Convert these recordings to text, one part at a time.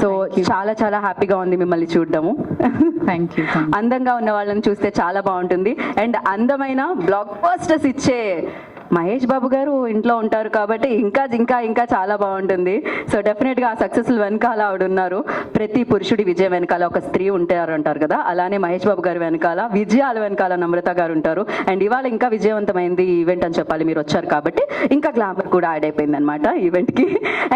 So చాలా చాలా హ్యాపీగా ఉంది మిమ్మల్ని చూడడము. Thank you. అందంగా ఉన్న వాళ్ళని చూస్తే చాలా బాగుంటుంది. అండ్ అందమైన బ్లాక్ బస్టర్స్ ఇచ్చే మహేష్ బాబు గారు ఇంట్లో ఉంటారు కాబట్టి ఇంకా ఇంకా ఇంకా చాలా బాగుంటుంది. సో డెఫినెట్గా ఆ సక్సెస్ఫుల్ వెనకాల ఆవిడ ఉన్నారు. ప్రతి పురుషుడి విజయం వెనకాల ఒక స్త్రీ ఉంటారు అంటారు కదా, అలానే మహేష్ బాబు గారి వెనకాల విజయాల వెనకాల నమ్రత గారు ఉంటారు. అండ్ ఇవాళ ఇంకా విజయవంతమైంది ఈవెంట్ అని చెప్పాలి, మీరు వచ్చారు కాబట్టి ఇంకా గ్లామర్ కూడా యాడ్ అయిపోయింది అనమాట ఈవెంట్కి.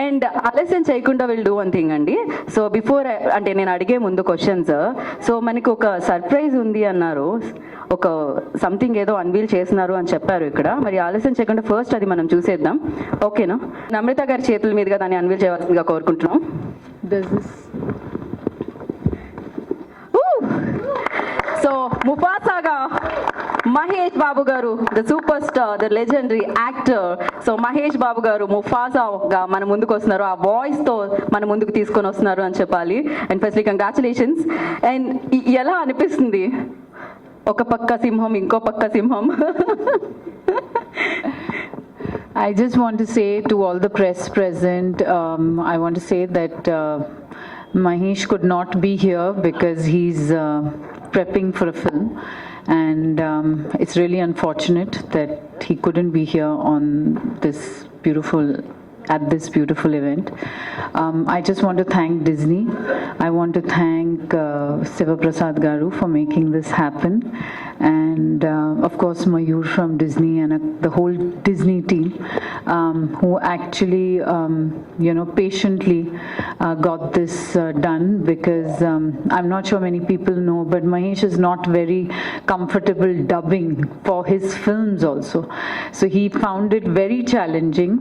అండ్ ఆలస్యం చేయకుండా విల్ డూ వన్ థింగ్ అండి. సో బిఫోర్ అంటే నేను అడిగే ముందు క్వశ్చన్స్, సో మనకి ఒక సర్ప్రైజ్ ఉంది అన్నారు, ఒక సంథింగ్ ఏదో అన్వీల్ చేస్తున్నారు అని చెప్పారు ఇక్కడ. మరి ఆలస్యం చేయకుండా ఫస్ట్ అది మనం చూసేద్దాం, ఓకేనా? నమ్రత గారి చేతుల మీదుగా దాన్ని అన్వీల్ చేయవలసిందిగా కోరుకుంటున్నాం. సో ముఫాసాగా మహేష్ బాబు గారు, the super star, the legendary actor, so Mahesh Babu గారు ముఫాసాగా మన ముందుకు వస్తున్నారు, ఆ వాయిస్ తో మన ముందుకు తీసుకొని వస్తున్నారు అని చెప్పాలి. And firstly congratulations. అండ్ ఎలా అనిపిస్తుంది ఒక పక్క సింహం ఇంకో పక్క సింహం? I just want to say to all the press present, I want to say that Mahesh could not be here because he's prepping for a film, and it's really unfortunate that he couldn't be here on this beautiful event. I just want to thank Disney. I want to thank Siva Prasad Garu for making this happen, and of course Mayur from Disney and the whole Disney team who actually patiently got this done, because I'm not sure many people know, but Mahesh is not very comfortable dubbing for his films also, so he found it very challenging.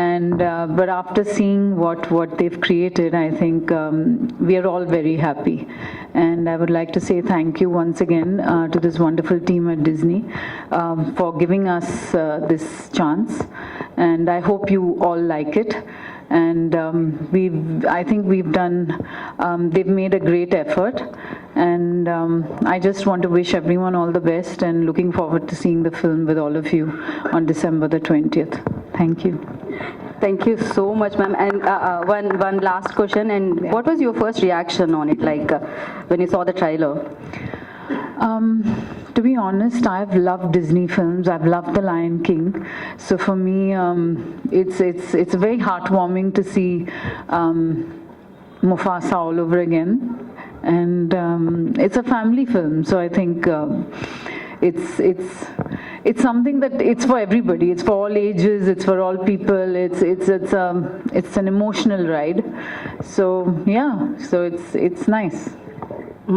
And but after seeing what they've created, I think we are all very happy, and I would like to say thank you once again to this wonderful team at Disney for giving us this chance, and I hope you all like it. And I think we've done, they've made a great effort, and I just want to wish everyone all the best, and looking forward to seeing the film with all of you on December the 20th. Thank you. Thank you so much, ma'am. And one last question. And what was your first reaction on it, like when you saw the trailer? To be honest, I've loved Disney films. I've loved The Lion King. So for me, it's very heartwarming to see Mufasa all over again. And it's a family film, so I think it's something that it's for everybody. It's for all ages. It's for all people. It's an emotional ride. So yeah, so it's nice.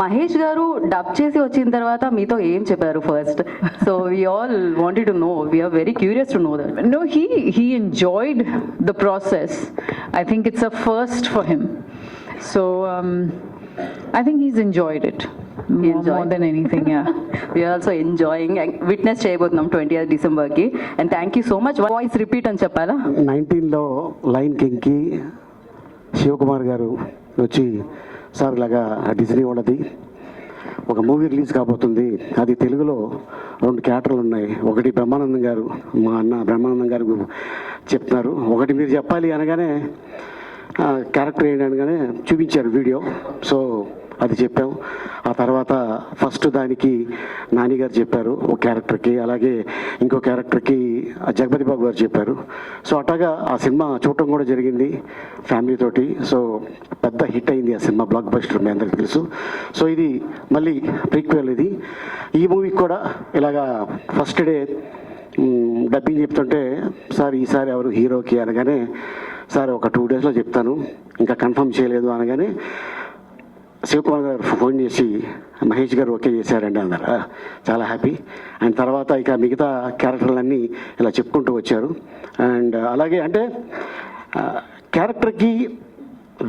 Mahesh గారు dub చేసి వచ్చిన తర్వాత మీతో ఏం చెప్పారు first? So we all wanted to know, we are very curious to know that. No, he enjoyed the process. I think it's a first for him. So I think he's enjoyed it more than anything. Yeah. We are also enjoying. Witness చేయబోతున్నాం 20th Decemberకి. And thank you so much. Voice repeat అని చెప్పాలా? 19లో line కింగ్కి Shivakumar గారు వచ్చి, sir ఇలాగా Disney వాళ్ళది ఒక movie release కాబోతుంది, అది తెలుగులో 2 క్యారెక్టర్లు ఉన్నాయి, ఒకటి బ్రహ్మానందం గారు, మా అన్న బ్రహ్మానందం గారు చెప్తున్నారు, ఒకటి మీరు చెప్పాలి అనగానే క్యారెక్టర్ ఏంటి అనగానే చూపించారు వీడియో. సో అది చెప్పాం. ఆ తర్వాత ఫస్ట్ దానికి నాని గారు చెప్పారు ఒక క్యారెక్టర్కి, అలాగే ఇంకో క్యారెక్టర్కి జగపతి బాబు గారు చెప్పారు. సో అట్లాగా ఆ సినిమా చూడటం కూడా జరిగింది ఫ్యామిలీతోటి. సో పెద్ద హిట్ అయింది ఆ సినిమా, బ్లాక్ బస్టర్, మీ అందరికీ తెలుసు. సో ఇది మళ్ళీ ప్రీక్వెల్. ఇది ఈ మూవీకి కూడా ఇలాగా ఫస్ట్ డే డబ్బింగ్ చెప్తుంటే, సార్ ఈసారి ఎవరు హీరోకి అనగానే, సార్ ఒక 2 డేస్లో చెప్తాను, ఇంకా కన్ఫర్మ్ చేయలేదు అనగానే శివకుమార్ గారు ఫోన్ చేసి మహేష్ గారు ఓకే చేశారండి అన్నారు. చాలా హ్యాపీ. అండ్ తర్వాత ఇక మిగతా క్యారెక్టర్లన్నీ ఇలా చెప్పుకుంటూ వచ్చారు. అండ్ అలాగే అంటే క్యారెక్టర్కి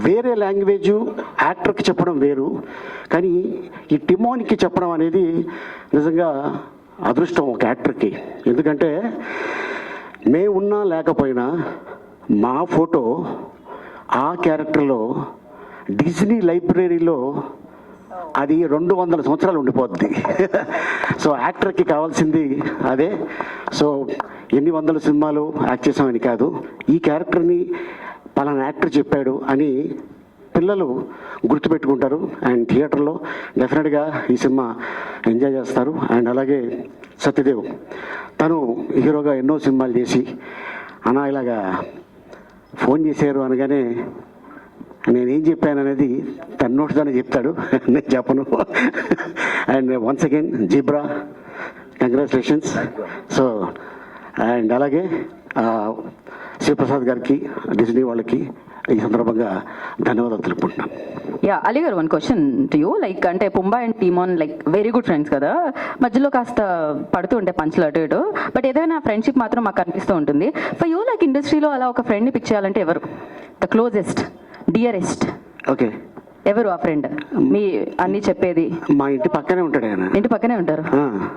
వేరే లాంగ్వేజు యాక్టర్కి చెప్పడం వేరు, కానీ ఈ టిమోన్కి చెప్పడం అనేది నిజంగా అదృష్టం ఒక యాక్టర్కి. ఎందుకంటే మేము ఉన్నా లేకపోయినా మా ఫోటో ఆ క్యారెక్టర్లో డిజ్నీ లైబ్రరీలో అది 200 సంవత్సరాలు ఉండిపోద్ది. సో యాక్టర్కి కావాల్సింది అదే. సో ఎన్ని వందల సినిమాలు యాక్ట్ చేసామని కాదు, ఈ క్యారెక్టర్ని పలానా యాక్టర్ చెప్పాడు అని పిల్లలు గుర్తుపెట్టుకుంటారు అండ్ థియేటర్లో డెఫినెట్గా ఈ సినిమా ఎంజాయ్ చేస్తారు. అండ్ అలాగే సత్యదేవ్ తను హీరోగా ఎన్నో సినిమాలు చేసి అన్న ఇలాగా ఫోన్ చేశారు అనగానే నేనేం చెప్పాను అనేది తన నోటితోనే చెప్తాడు, నేను చెప్పను. And once again zebra congratulations. So and అలాగే శివప్రసాద్ గారికి, డిజ్నీ వాళ్ళకి ఈ సందర్భంగా ధన్యవాదాలు తెలుపుకుంటున్నాను. యా అలీ గారు, one question to you. Like అంటే Pumbaa and Timon like very good friends కదా, మధ్యలో కాస్త పడుతూ ఉంటే పంచులు అటు ఇటు, బట్ ఏదైనా ఫ్రెండ్షిప్ మాత్రం మాకు అనిపిస్తూ ఉంటుంది. ఫర్ యూ లైక్ ఇండస్ట్రీలో అలా ఒక ఫ్రెండ్ని పిక్ చేయాలంటే ఎవరు? ద క్లోజెస్ట్, డియరెస్ట్ ఓకే, ఎవరు ఆ ఫ్రెండ్? మీ అన్ని చెప్పేది. మా ఇంటి పక్కనే ఉంటాడు ఆయన. ఇంటి పక్కనే ఉంటారు,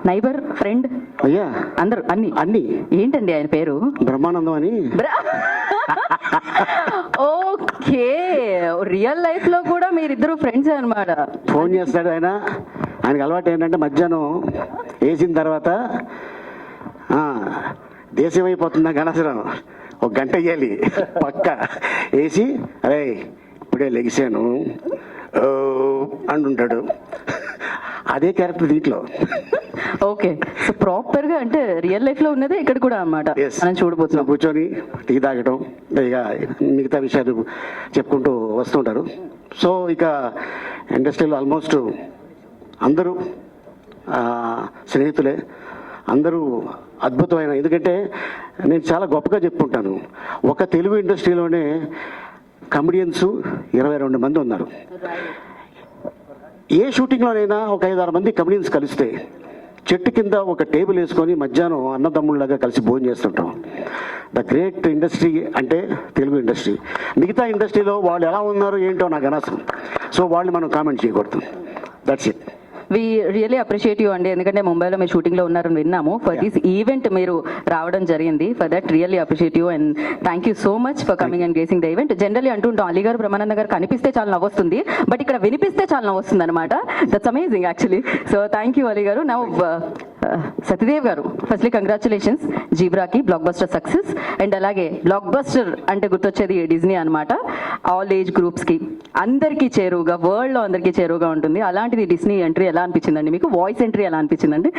నైబర్, ఫ్రెండ్, అయ్యా అందరు అన్ని అన్ని. ఏంటండి ఆయన పేరు? బ్రహ్మానందం అని. ఓకే, రియల్ లైఫ్ లో కూడా మీరిద్దరు ఫ్రెండ్స్ అన్నమాట. ఫోన్ చేస్తాడు ఆయన. ఆయనకి అలవాటు ఏంటంటే మధ్యాహ్నం వేసిన తర్వాత దేశం అయిపోతుందా గణసరం ఒక గంట వేయాలి పక్క వేసి, అరే ఇప్పుడే లెగిసాను అంటుంటాడు. అదే క్యారెక్టర్ దీంట్లో. ఓకే, సో ప్రాపర్ గా అంటే రియల్ లైఫ్ లో ఉన్నదే ఇక్కడ కూడా అన్నమాట. మనం చూడబోతున్నాం, కూర్చొని టీ తాగటం, ఇక మిగతా విషయాలు చెప్పుకుంటూ వస్తుంటారు. సో ఇక ఇండస్ట్రీలో ఆల్మోస్ట్ అందరూ స్నేహితులే, అందరూ అద్భుతమైన. ఎందుకంటే నేను చాలా గొప్పగా చెప్పుకుంటాను, ఒక తెలుగు ఇండస్ట్రీలోనే కమెడియన్స్ 22 మంది ఉన్నారు. ఏ షూటింగ్లోనైనా ఒక 5-6 మంది కమెడియన్స్ కలిస్తే చెట్టు కింద ఒక టేబుల్ వేసుకొని మధ్యాహ్నం అన్నదమ్ముళ్ళగా కలిసి భోజనం చేస్తుంటాం. ద గ్రేట్ ఇండస్ట్రీ అంటే తెలుగు ఇండస్ట్రీ. మిగతా ఇండస్ట్రీలో వాళ్ళు ఎలా ఉన్నారు ఏంటో నాకు అనవసరం. సో వాళ్ళు మనం కామెంట్ చేయకూడదు. That's it. We really appreciate you అండి, ఎందుకంటే ముంబైలో మీరు షూటింగ్లో ఉన్నారని విన్నాము. ఫర్ దిస్ ఈవెంట్ మీరు రావడం జరిగింది. For that really appreciate you and thank you so much for coming and gracing the event. Generally అంటుంటాం అలీ గారు, బ్రహ్మానంద గారు కనిపిస్తే చాలా నవ్వొస్తుంది, బట్ ఇక్కడ వినిపిస్తే చాలా నవ్వొస్తుంది అనమాట. That's amazing actually. So thank you Ali గారు. నౌ సత్యదేవ్ గారు, ఫస్ట్లీ కంగ్రాచులేషన్స్ జీబ్రాకి బ్లాక్ బస్టర్ సక్సెస్. అండ్ అలాగే బ్లాక్ బస్టర్ అంటే గుర్తొచ్చేది డిజ్నీ అనమాట. ఆల్ ఏజ్ గ్రూప్స్కి అందరికీ చేరువుగా, వరల్డ్లో అందరికీ చేరువుగా ఉంటుంది. అలాంటిది డిజ్నీ ఎంట్రీ ఎలా అనిపించిందండి మీకు? వాయిస్ ఎంట్రీ ఎలా అనిపించిందండి?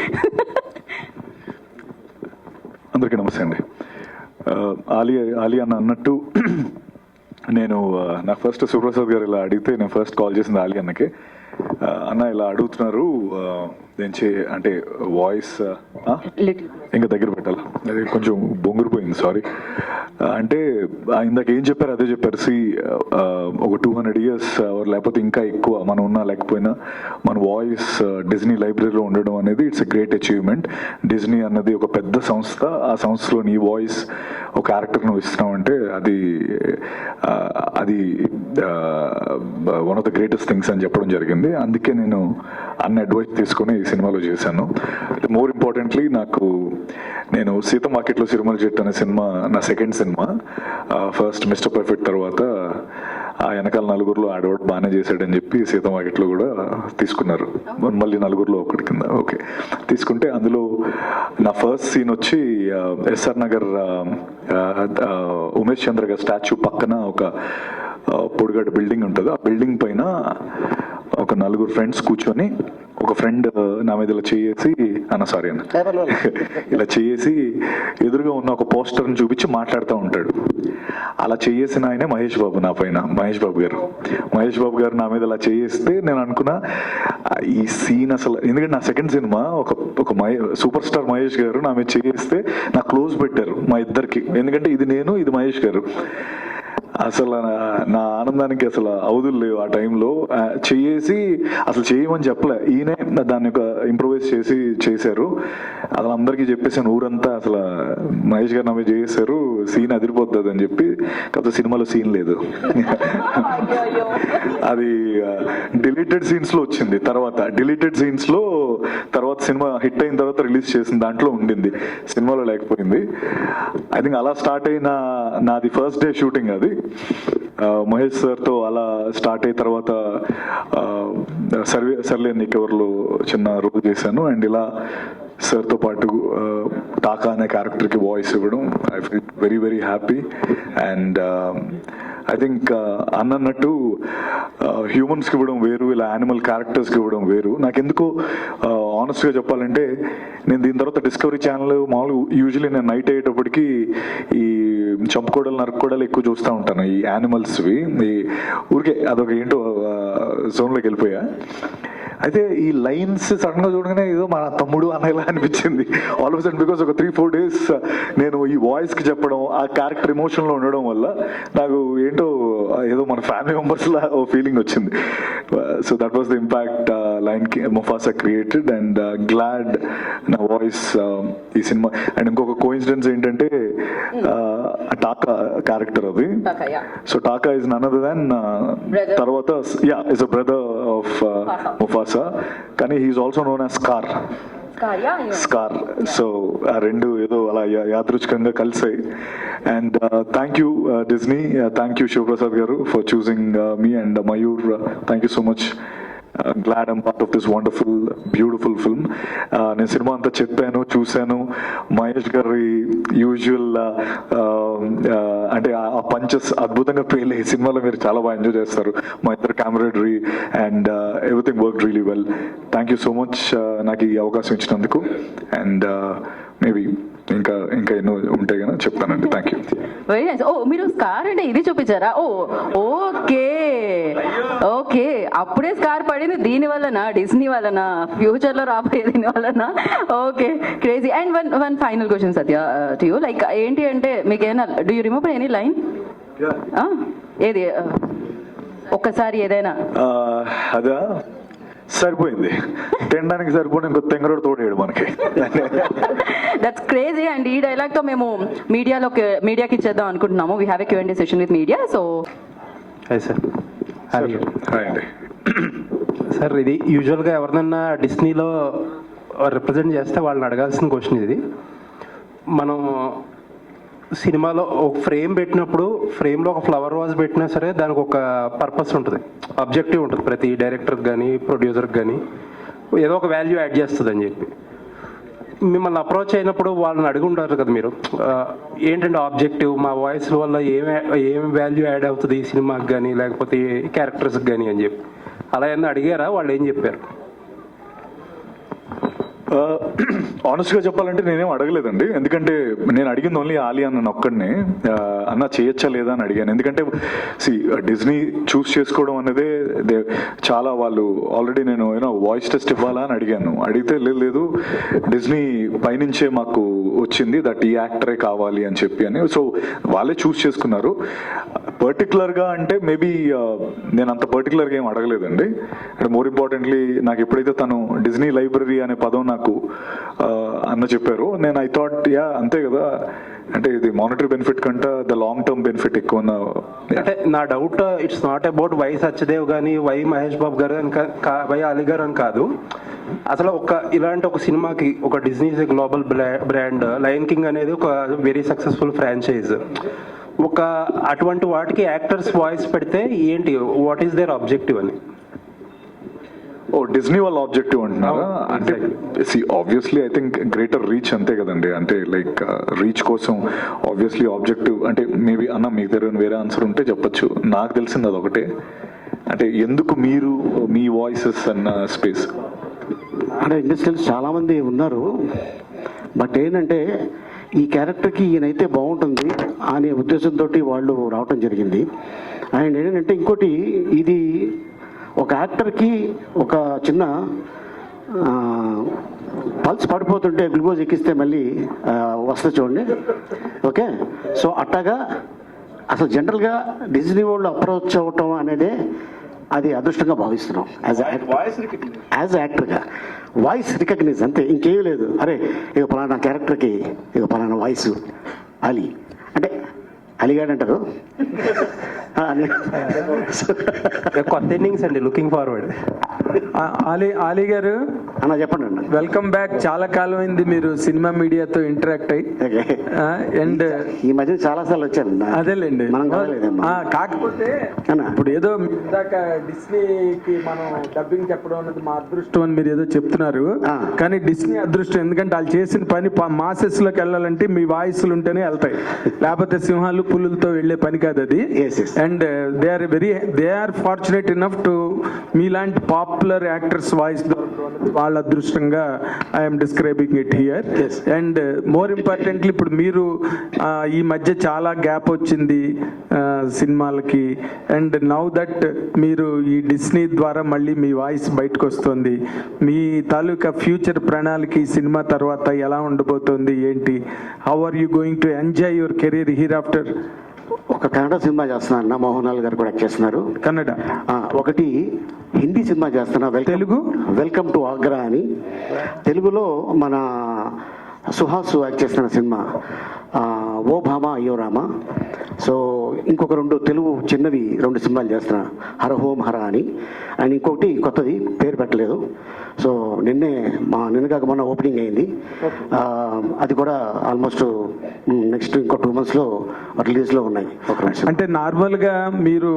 అందరికీ నమస్తే అండి. ఆలీ అన్న అన్నట్టు నేను నాకు ఫస్ట్ సుప్రసాద్ గారు ఇలా అడిగితే నేను ఫస్ట్ కాల్ చేసింది ఆలీ అన్నకే. అన్న ఇలా అడుగుతున్నారు అంటే వాయిస్ ఇంకా దగ్గర పెట్టాలి, అది కొంచెం బొంగురిపోయింది, సారీ. అంటే ఇందాక ఏం చెప్పారు అదే చెప్పారు. ఒక 200 years లేకపోతే ఇంకా ఎక్కువ మనం ఉన్నా లేకపోయినా మన వాయిస్ డిజ్నీ లైబ్రరీలో ఉండడం అనేది it's a great achievement. Disney అన్నది ఒక పెద్ద సంస్థ, ఆ సంస్థలో నీ వాయిస్ ఒక క్యారెక్టర్ నువ్వు ఇస్తున్నావు అంటే అది one of the greatest things అని చెప్పడం జరిగింది. అందుకే నేను అన్న అడ్వైస్ తీసుకొని ఈ సినిమాలో చేశాను. మోర్ ఇంపార్టెంట్లీ నేను సీత మార్కెట్లో సిరిమల చెట్టు అనే సినిమా నా second cinema. First mister perfect తర్వాత ఆ వెనకాల నలుగురిలో ఆడవాడు బాగానే చేశాడని చెప్పి సీత మార్కెట్లో కూడా తీసుకున్నారు, మళ్ళీ నలుగురిలో ఒకటి కింద. ఓకే, తీసుకుంటే అందులో నా ఫస్ట్ సీన్ వచ్చి ఎస్ఆర్ నగర్ ఉమేష్ చంద్ర గారి స్టాచ్యూ పక్కన ఒక పొడిగడ్డ బిల్డింగ్ ఉంటుంది. ఆ బిల్డింగ్ పైన ఒక 4 ఫ్రెండ్స్ కూర్చొని, ఒక ఫ్రెండ్ నా మీద ఇలా చేసి ఇలా చేసి ఎదురుగా ఉన్న ఒక పోస్టర్ని చూపించి మాట్లాడుతూ ఉంటాడు. అలా చేసిన ఆయనే మహేష్ బాబు, నా పైన మహేష్ బాబు గారు నా మీద అలా చేస్తే నేను అనుకున్నా ఈ సీన్ అసలు, ఎందుకంటే నా సెకండ్ సినిమా ఒక సూపర్ స్టార్ మహేష్ గారు నా మీద చేస్తే నా క్లోజ్ పెట్టారు మా ఇద్దరికి, ఎందుకంటే ఇది నేను, ఇది మహేష్ గారు. అసలు నా ఆనందానికి అసలు అవధులు లేవు. ఆ టైంలో చేసి అసలు చేయమని చెప్పలే, ఈయనే దాన్ని ఒక ఇంప్రూవైజ్ చేశారు. అసలు అందరికీ చెప్పేసాను ఊరంతా, అసలు మహేష్ గారు నమ్మి చేశారు, సీన్ అదిరిపోతుంది అని చెప్పి. కాకపోతే సినిమాలో సీన్ లేదు, అది డిలీటెడ్ సీన్స్ లో వచ్చింది. డిలీటెడ్ సీన్స్ లో తర్వాత సినిమా హిట్ అయిన తర్వాత రిలీజ్ చేసిన దాంట్లో ఉండింది, సినిమాలో లేకపోయింది. ఐ థింక్ అలా స్టార్ట్ అయిన నాది ఫస్ట్ డే షూటింగ్. అది మహేష్ సార్తో అలా స్టార్ట్ అయిన తర్వాత సర్లే నీకెవర్లో చిన్న రోల్ చేశాను. అండ్ ఇలా సార్తో పాటు టాకా అనే క్యారెక్టర్కి వాయిస్ ఇవ్వడం, I feel very very happy. And I think అన్నట్టు హ్యూమన్స్కి ఇవ్వడం వేరు, ఇలా యానిమల్ క్యారెక్టర్స్కి ఇవ్వడం వేరు. నాకెందుకో ఆనెస్ట్గా చెప్పాలంటే నేను దీని తర్వాత డిస్కవరీ ఛానల్ మామూలు యూజువలీ నేను నైట్ అయ్యేటప్పటికి ఈ చంపుకోడలు నరుక్కోడలు ఎక్కువ చూస్తూ ఉంటాను, ఈ యానిమల్స్వి. ఈ ఊరికే అదొక ఏంటో జోన్లోకి వెళ్ళిపోయా. అయితే ఈ లైన్స్ సడన్ గా చూడగానే ఏదో మన తమ్ముడు అనేలా అనిపించింది ఆల్ ఆఫ్ సడన్. బికాస్ ఒక 3-4 days నేను ఈ వాయిస్ కి చెప్పడం, ఆ క్యారెక్టర్ ఎమోషన్ లో ఉండడం వల్ల నాకు ఏంటో ఏదో మన ఫ్యామిలీ మెంబర్స్ లా ఓ ఫీలింగ్ వచ్చింది. So that was the impact line Mufasa created. And glad నా వాయిస్ ఈ సినిమా. అండ్ ఇంకొక కోఇన్సిడెన్స్ ఏంటంటే టాకా క్యారెక్టర్ అది. So Taka is none other than తర్వాత is a brother of Mufasa, కానీ he's also known as Scar. So ఆ రెండు ఏదో అలా యాదృచ్ఛికంగా కలిసాయి. And thank you Disney, thank you Shivaprasad గారు for choosing me, and Mayur thank you so much. Glad I'm part of this wonderful beautiful film. నేను cinema అంతా చెప్పాను, చూశాను. మహేష్ గారి యూజువల్ అంటే ఆ పంచెస్ అద్భుతంగా పేలే సినిమాలో మీరు చాలా బాగా ఎంజాయ్ చేస్తారు. మా ఇద్దరు camaraderie and everything work really well. Thank you so much నాకు ఈ అవకాశం ఇచ్చినందుకు. అండ్ మేబీ ఇంకా ఎన్నో ఉంటాయి కదా చెప్తానండి. Thank you. Very nice. ఓ మీరు స్కార్ అంటే ఇది చూపించారా? ఓ ఓకే ఓకే, అప్పుడే స్కార్ పడింది దీని వలన, డిస్నీ వలన, ఫ్యూచర్ లో రాబోయే దీని వలన. Okay, crazy. And one final question Satya to you, like ఏంటి అంటే మీకు ఏమైనా do you remember any line? ఏది ఒక్కసారి ఏదైనా? అదా సరిపోయింది, తినడానికి సరిపోయింది, ఇంకో తెంగరోడు తోడేడు మనకి. That's crazy. అండ్ ఈ డైలాగ్ తో మేము మీడియాకి ఇచ్చేద్దాం అనుకుంటున్నాము. We have a Q&A session with media. So hi sir. Hi అండి. సార్ ఇది యూజువల్గా ఎవరినన్నా డిస్నీలో రిప్రజెంట్ చేస్తే వాళ్ళని అడగాల్సిన క్వశ్చన్ ఇది. మనం సినిమాలో ఒక ఫ్రేమ్ పెట్టినప్పుడు ఫ్రేమ్లో ఒక ఫ్లవర్ వాజ్ పెట్టినా సరే దానికి ఒక పర్పస్ ఉంటుంది, అబ్జెక్టివ్ ఉంటుంది. ప్రతి డైరెక్టర్కి కానీ ప్రొడ్యూసర్కి కానీ ఏదో ఒక వాల్యూ యాడ్ చేస్తుంది అని చెప్పి మిమ్మల్ని అప్రోచ్ అయినప్పుడు వాళ్ళని అడిగి ఉంటారు కదా మీరు, ఏంటంటే ఆబ్జెక్టివ్ మా వాయిస్ వల్ల ఏం వాల్యూ యాడ్ అవుతుంది ఈ సినిమాకి కానీ లేకపోతే క్యారెక్టర్స్కి కానీ అని చెప్పి అలా ఏమన్నా అడిగారా? వాళ్ళు ఏం చెప్పారు? ఆనెస్ట్గా చెప్పాలంటే నేనేం అడగలేదండి. ఎందుకంటే నేను అడిగింది ఓన్లీ ఆలియా నన్ను ఒక్కడినే, అన్న చేయొచ్చా లేదా అని అడిగాను. ఎందుకంటే డిజ్నీ చూస్ చేసుకోవడం అనేది చాలా, వాళ్ళు ఆల్రెడీ నేను వాయిస్ టెస్ట్ ఇవ్వాలా అని అడిగాను. అడిగితే లేదు డిజ్నీ పైనుంచే మాకు వచ్చింది దట్ ఈ యాక్టరే కావాలి అని చెప్పి అని. సో వాళ్ళే చూస్ చేసుకున్నారు. పర్టికులర్గా అంటే మేబీ నేను అంత పర్టికులర్గా ఏం అడగలేదండి. అండ్ మోర్ ఇంపార్టెంట్లీ నాకు ఎప్పుడైతే తను డిజ్నీ లైబ్రరీ అనే పదం నాకు అన్న చెప్పారు, నేను ఐ థాట్ అంతే కదా, అంటే ఇది మానిటరీ బెనిఫిట్ కంటే ద లాంగ్ టర్మ్ బెనిఫిట్ ఎక్కువ. అంటే నా doubt it's not about why Satyadev కానీ వై మహేష్ బాబు గారు అని వై అలీ గారు అని కాదు. అసలు ఇలాంటి ఒక సినిమాకి ఒక Disney global brand, lion king అనేది ఒక వెరీ సక్సెస్ఫుల్ ఫ్రాంచైజ్. అటువంటి వాటికి యాక్టర్స్ వాయిస్ పెడితే ఏంటి, వాట్ ఈస్ దేర్ ఆబ్జెక్టివ్ అని? డిజ్నీ వాళ్ళ ఆబ్జెక్టివ్ అంటున్నారా? అంటే obviously I think greater reach అంతే కదండి. అంటే లైక్ రీచ్ కోసం ఆబ్వియస్లీ ఆబ్జెక్టివ్ అంటే మేబీ అన్న మీకు తెలియని వేరే ఆన్సర్ ఉంటే చెప్పొచ్చు. నాకు తెలిసింది అదొకటే. అంటే ఎందుకు మీరు మీ వాయిసెస్ అన్న స్పేస్ అంటే ఇండస్ట్రీస్ చాలామంది ఉన్నారు, బట్ ఏంటంటే ఈ క్యారెక్టర్కి ఈయనైతే బాగుంటుంది అనే ఉద్దేశంతో వాళ్ళు రావటం జరిగింది. అండ్ ఏంటంటే ఇంకోటి, ఇది ఒక యాక్టర్కి ఒక చిన్న పల్స్ పడిపోతుంటే గ్లూకోజ్ ఎక్కిస్తే మళ్ళీ వస్తుంది చూడండి. ఓకే, సో అట్టగా అసలు జనరల్గా డిజ్నీ వాళ్ళు అప్రోచ్ అవ్వటం అనేదే అది అదృష్టంగా భావిస్తున్నాం యాజ్ యాక్టర్గా. వాయిస్ రికగ్నైజ్ అంతే, ఇంకేమీ లేదు. అరే ఇక పలానా క్యారెక్టర్కి ఇక పలానా వాయిస్ అలీ అంటే అలీగాడ్ అంటారు. కొత్త ఇన్నింగ్స్ అండి, లుకింగ్ ఫార్వర్డ్. ఆలీ గారు అన్న చెప్పండి అన్న. Welcome back. చాలా కాలం అయింది మీరు సినిమా మీడియాతో ఇంటరాక్ట్ అయ్యి. ఓకే. అండ్ ఈ మధ్య చాలా సార్లు వచ్చాను. అదేలేండి. మనం కలవలేదమ్మా. కాకపోతే అన్న. ఇప్పుడు ఏదో ఇందాక డిస్నీకి మనం డబ్బింగ్ చెప్పడం అన్నది మా అదృష్టం అని మీరు ఏదో చెప్తున్నారు. కానీ డిస్నీ అదృష్టం, ఎందుకంటే వాళ్ళు చేసిన పని మాసెస్ లోకి వెళ్ళాలంటే మీ వాయిస్లు ఉంటేనే వెళ్తాయి, లేకపోతే సింహాలు పులులతో వెళ్లే పని కాదు అది. Yes, yes. And they are fortunate enough to మీలాంటి పాపులర్ యాక్టర్స్ వాయిస్ వాళ్ళ అదృష్టంగా I'm describing it here. And more importantly ఇప్పుడు మీరు ఈ మధ్య చాలా గ్యాప్ వచ్చింది సినిమాలకి, అండ్ నౌ దట్ మీరు ఈ డిస్నీ ద్వారా మళ్ళీ మీ వాయిస్ బయటకు వస్తుంది. మీ తాలూకా ఫ్యూచర్ ప్రణాళిక ఈ సినిమా తర్వాత ఎలా ఉండబోతోంది ఏంటి? How are you going to enjoy your career here after? ఒక కన్నడ సినిమా చేస్తున్నా అన్న, మోహన్ లాల్ గారు కూడా యాక్ట్ చేస్తున్నారు. కన్నడ. ఒకటి హిందీ సినిమా చేస్తున్నా, తెలుగు వెల్కమ్ టు ఆగ్రా అని. తెలుగులో మన సుహాస్ యాక్ట్ చేస్తున్న సినిమా ఓ భామ అయ్యో రామ. సో ఇంకొక 2 తెలుగు చిన్నవి 2 సినిమాలు చేస్తున్నా, హర హోం హర అని. అండ్ ఇంకొకటి కొత్తది, పేరు పెట్టలేదు. సో నిన్నగాక మొన్న ఓపెనింగ్ అయింది. అది కూడా ఆల్మోస్ట్ నెక్స్ట్ ఇంకో 2 monthsలో రిలీజ్లో ఉన్నాయి. అంటే నార్మల్గా మీరు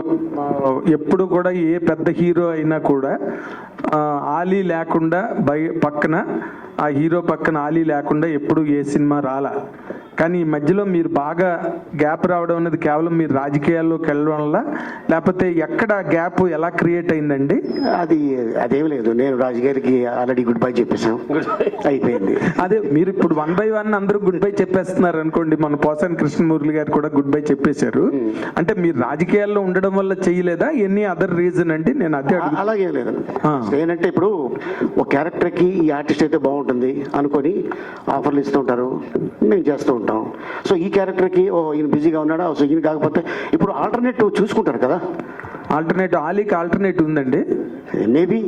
ఎప్పుడు కూడా ఏ పెద్ద హీరో అయినా కూడా ఆలీ లేకుండా పక్కన ఆ హీరో పక్కన ఆలీ లేకుండా ఎప్పుడు ఏ సినిమా రాలా. కానీ ఈ మధ్యలో మీరు బాగా గ్యాప్ రావడం అనేది కేవలం మీరు రాజకీయాల్లోకి వెళ్ళడం వల్ల, లేకపోతే ఎక్కడ గ్యాప్ ఎలా క్రియేట్ అయిందండి? అదేం లేదు, నేను రాజకీయాలకి ఆల్రెడీ గుడ్ బై చెప్పేసాం, అయిపోయింది. అదే మీరు ఇప్పుడు 1 by 1 అందరూ గుడ్ బై చెప్పేస్తున్నారు అనుకోండి. మన పోసాని కృష్ణమూర్తి గారు కూడా గుడ్ బై చెప్పేశారు. అంటే మీరు రాజకీయాల్లో ఉండడం వల్ల చేయలేదా, ఎనీ అదర్ రీజన్ అండి? నేను అదే అలాగే లేదు. ఏంటంటే ఇప్పుడు ఒక క్యారెక్టర్కి ఈ ఆర్టిస్ట్ అయితే బాగుంటుంది అనుకొని ఆఫర్లు ఇస్తూ ఉంటారు, మేము చేస్తూ ఉంటాం. సో ఈ క్యారెక్టర్కి ఈయన బిజీగా ఉన్నాడా, సో ఈయన కాకపోతే ఇప్పుడు ఆల్టర్నేటివ్ చూసుకుంటారు కదా. ఆల్టర్నేటివ్ ఆలీకి ఆల్టర్నేటివ్ ఉందండి? మేబీ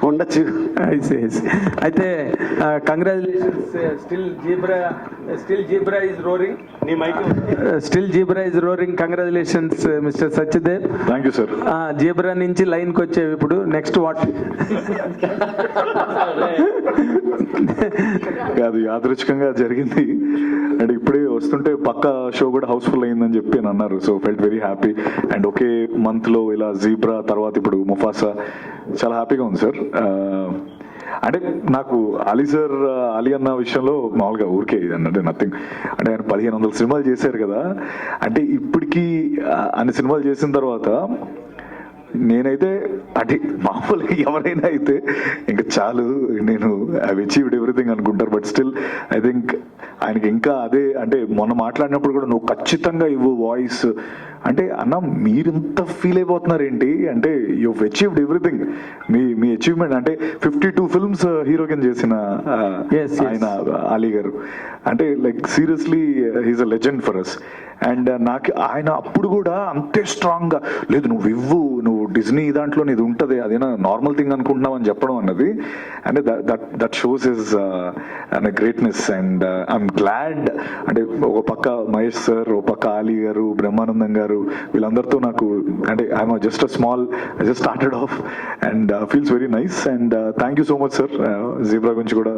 ఉండొచ్చు. అయితే congratulations. Still zebra is roaring. Still zebra is roaring. Congratulations mister Satyadev. Thank you sir. Zebra నుంచి లైన్కి వచ్చేవి ఇప్పుడు నెక్స్ట్ వాట్? అది యాదృచ్ఛికంగా జరిగింది. అండ్ ఇప్పుడే వస్తుంటే పక్క షో కూడా హౌస్ఫుల్ అయిందని చెప్పి అని అన్నారు. So felt very happy. And ఒకే మంత్లో ఇలా జీబ్రా తర్వాత ఇప్పుడు ముఫాసా, చాలా హ్యాపీగా ఉంది సార్. అంటే నాకు అలీ అన్న విషయంలో మామూలుగా ఊరికే అంటే నథింగ్. అంటే ఆయన 1500 సినిమాలు చేశారు కదా. అంటే ఇప్పటికీ అన్ని సినిమాలు చేసిన తర్వాత నేనైతే అంటే మామూలుగా ఎవరైనా అయితే ఇంకా చాలు, నేను ఐ అచీవ్డ్ ఎవ్రీథింగ్ అనుకుంటారు. బట్ స్టిల్ ఐ థింక్ ఆయనకి ఇంకా అదే, అంటే మొన్న మాట్లాడినప్పుడు కూడా నువ్వు ఖచ్చితంగా ఇవ్వు వాయిస్ అంటే, అన్న మీరింత ఫీల్ అయిపోతున్నారు ఏంటి అంటే, you achieved everything. Me achievement అంటే 52 films హీరో కింద చేసిన ఆయన అలీ గారు. అంటే like seriously he's a legend for us. And నాకు ఆయన అప్పుడు కూడా అంతే స్ట్రాంగ్గా లేదు, నువ్వు డిజ్నీ దాంట్లో ఇది ఉంటుంది, అదేనా నార్మల్ థింగ్ అనుకుంటున్నావు అని చెప్పడం అన్నది, అంటే that shows his greatness. And I'm glad. అంటే ఒక పక్క మహేష్ సార్, ఒక పక్క అలీ గారు, బ్రహ్మానందం గారు, వీళ్ళందరితో నాకు అంటే I'm just I just started off and feels very nice. And thank you so much sir, Zebra గురించి కూడా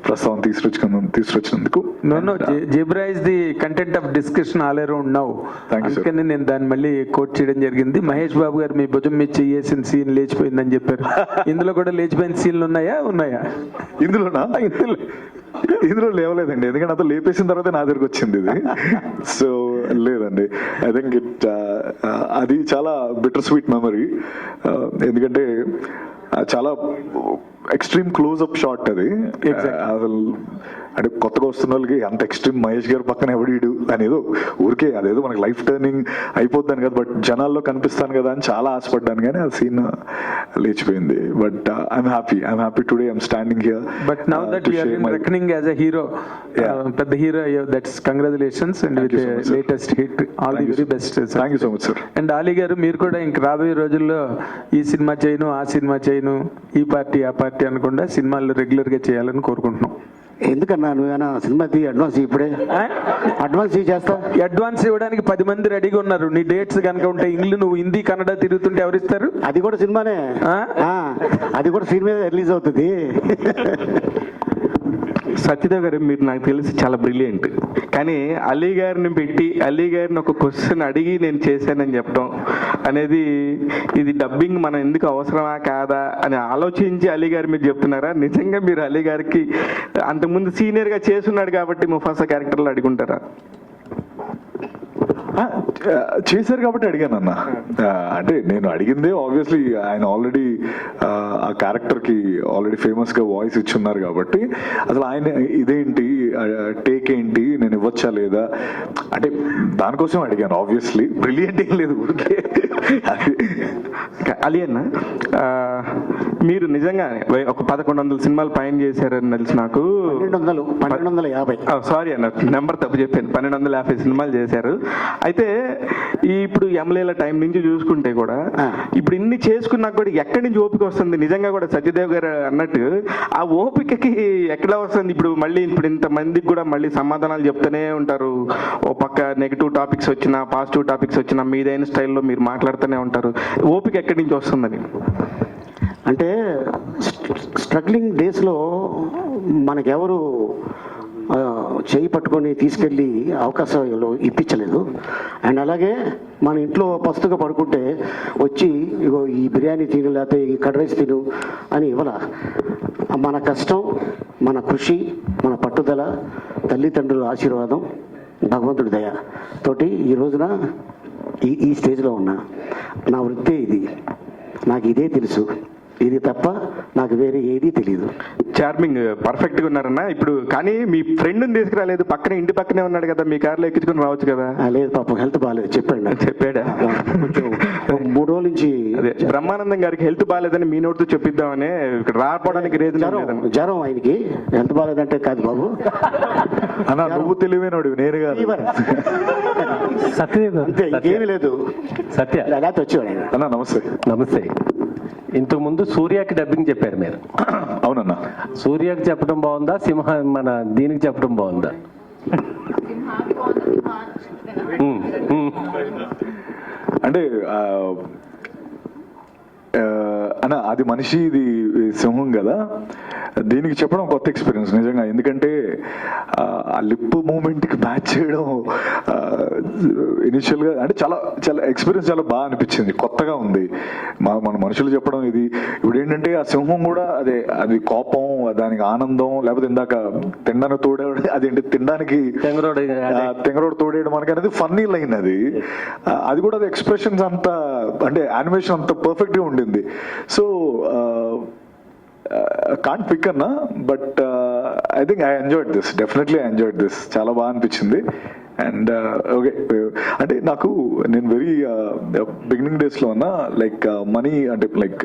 ప్రస్తావన తీసుకొచ్చినందుకు. Zebra is the content of discussion all around now. అందుకని నేను దాన్ని మళ్ళీ కోట్ చేయడం జరిగింది. మహేష్ బాబు గారు మీ భుజం మీద చేసిన సీన్ లేచిపోయిందని చెప్పారు. ఇందులో కూడా లేచిపోయిన సీన్లు ఉన్నాయా? ఇందులో లేవలేదండి, ఎందుకంటే అంతా లేపేసిన తర్వాత నా దగ్గరకు వచ్చింది ఇది. సో లేదండి, ఐ థింక్ అది చాలా బిటర్ స్వీట్ మెమరీ. ఎందుకంటే చాలా ఎక్స్ట్రీమ్ క్లోజ్అప్ షాట్ అది. అసలు అంటే కొత్తగా వస్తున్న వాళ్ళకి అంత ఎక్స్ట్రీమ్ మహేష్ గారు పక్కన ఎవడీడు అనేదో ఊరికే అదేదో మనకి లైఫ్ టర్నింగ్ అయిపోద్దాను కదా, బట్ జనాల్లో కనిపిస్తాను కదా అని చాలా ఆశపడ్డాను, కానీ ఆ సీన్ లేచిపోయింది. But I'm happy today I'm standing here. But now that you are in reckoning as a hero, పెద్ద hero, that's congratulations and with latest hit. All the very best. Thank you so much sir. And Ali గారు, మీరు కూడా ఇంక రాబోయే రోజుల్లో ఈ cinema చేయను, ఆ సినిమా చేయను, ఈ పార్టీ ఆ పార్టీ అనకుండా సినిమాల్లో రెగ్యులర్గా చేయాలని కోరుకుంటున్నాం. ఎందుకన్నా నువ్వేనా సినిమా అడ్వాన్స్ ఇప్పుడే అడ్వాన్స్ చేస్తా అడ్వాన్స్ ఇవ్వడానికి 10 మంది రెడీగా ఉన్నారు. నీ డేట్స్ కనుక ఉంటే ఇంగ్లీష్ నువ్వు హిందీ కన్నడ తిరుగుతుంటే ఎవరిస్తారు? అది కూడా సినిమానే. అది కూడా సినిమా రిలీజ్ అవుతుంది. సత్యదేవ్ గారు మీరు నాకు తెలిసి చాలా బ్రిలియంట్, కానీ అలీ గారిని పెట్టి అలీ గారిని ఒక క్వశ్చన్ అడిగి నేను చేశానని చెప్పడం అనేది, ఇది డబ్బింగ్ మనం ఎందుకు అవసరమా కాదా అని ఆలోచించి అలీ గారు మీరు చెప్తున్నారా? నిజంగా మీరు అలీ గారికి అంతకుముందు సీనియర్గా చేసున్నాడు కాబట్టి ముఫాసా క్యారెక్టర్లో అడుగుంటారా? చేశారు కాబట్టి అడిగాను అన్న. అంటే నేను అడిగిందే ఆబ్వియస్లీ ఆయన ఆల్రెడీ ఆ క్యారెక్టర్కి ఆల్రెడీ ఫేమస్గా వాయిస్ ఇచ్చున్నారు కాబట్టి అసలు ఆయన ఇదేంటి టేక్ ఏంటి నేను ఇవ్వచ్చా లేదా అంటే దానికోసం అడిగాను. ఆబ్వియస్లీ బ్రిలియంట్ ఏం లేదు ఊరికే. అలీ అన్న, మీరు నిజంగా ఒక 1100 సినిమాలు పైన చేశారని తెలుసు నాకు. 1250. సారీ అన్న, నెంబర్ తప్పు చెప్పాను. 1250 సినిమాలు చేశారు. అయితే ఇప్పుడు ఎమ్మెల్యేల టైం నుంచి చూసుకుంటే కూడా ఇప్పుడు ఇన్ని చేసుకున్నాక కూడా ఎక్కడి నుంచి ఓపిక వస్తుంది? నిజంగా కూడా సత్యదేవ్ గారు అన్నట్టు ఆ ఓపికకి ఎక్కడ వస్తుంది? ఇప్పుడు ఇంత మందికి కూడా మళ్ళీ సమాధానాలు చెప్తూనే ఉంటారు. ఓ పక్క నెగిటివ్ టాపిక్స్ వచ్చినా పాజిటివ్ టాపిక్స్ వచ్చినా మీదైన స్టైల్లో మీరు మాట్లాడుతూనే ఉంటారు. ఓపిక ఎక్కడి నుంచి వస్తుందని? అంటే స్ట్రగ్లింగ్ డేస్లో మనకెవరు చేయి పట్టుకొని తీసుకెళ్ళి అవకాశాలు ఇప్పించలేదు. అండ్ అలాగే మన ఇంట్లో పస్తుగా పడుకుంటే వచ్చి ఇగో ఈ బిర్యానీ తిను లేకపోతే ఈ కర్డ్ రైస్ తిను అని ఇవ్వాల. మన కష్టం, మన కృషి, మన పట్టుదల, తల్లిదండ్రుల ఆశీర్వాదం, భగవంతుడి దయ తోటి ఈ రోజున ఈ స్టేజ్లో ఉన్నా. నా వృత్తే ఇది, నాకు ఇదే తెలుసు. ఇది తప్ప నాకు వేరే ఏదీ తెలియదు. చార్మింగ్ పర్ఫెక్ట్గా ఉన్నారన్న. ఇప్పుడు కానీ మీ ఫ్రెండ్ని తీసుకురాలేదు, పక్కనే ఇంటి పక్కనే ఉన్నాడు కదా, మీ కార్లో ఎక్కించుకొని రావచ్చు కదా. లేదు పాపం, హెల్త్ బాగాలేదు చెప్పాడు. చెప్పాడా? కొంచెం 3 రోజుల నుంచి అదే బ్రహ్మానందం గారికి హెల్త్ బాగాలేదని మీ నోటితో చెప్పిద్దామని ఇక్కడ రాకపోవడానికి జ్వరం ఆయనకి. హెల్త్ బాగాలేదంటే కాదు బాబు అన్న నువ్వు తెలివైనడు నేను కాదు. సత్యదేవ్ అంతే, ఇంకేమీ లేదు. సత్య లేకపోతే వచ్చేవాడు ఆయన. అన్న నమస్తే. నమస్తే. ఇంతకు ముందు సూర్యకి డబ్బింగ్ చెప్పారు మీరు. అవునన్నా. సూర్యకి చెప్పడం బాగుందా, మన దీనికి చెప్పడం బాగుందా? అంటే అన్న అది మనిషి, ఇది సింహం కదా. దీనికి చెప్పడం కొత్త ఎక్స్పీరియన్స్ నిజంగా. ఎందుకంటే ఆ లిప్ మూమెంట్కి మ్యాచ్ చేయడం ఇనిషియల్గా అంటే చాలా చాలా ఎక్స్పీరియన్స్ చాలా బాగా అనిపించింది, కొత్తగా ఉంది. మన మనుషులు చెప్పడం ఇది. ఇప్పుడు ఏంటంటే ఆ సింహం కూడా అది కోపం, దానికి ఆనందం, లేకపోతే ఇందాక తినడానికి తోడేవాడు, అదేంటి తినడానికి తెంగరోడు తోడేయడం మనకి అనేది ఫన్నీ లైన్. అది కూడా అది ఎక్స్ప్రెషన్స్ అంతా అంటే యానిమేషన్ అంత పర్ఫెక్ట్గా ఉండింది. సో కాంట్ పిక్ అన్నా, but I think I enjoyed this. Definitely I enjoyed this. చాలా బాగా అనిపించింది. అండ్ ఓకే, అంటే నేను వెరీ బిగినింగ్ డేస్లో ఉన్నా, లైక్ మనీ అంటే లైక్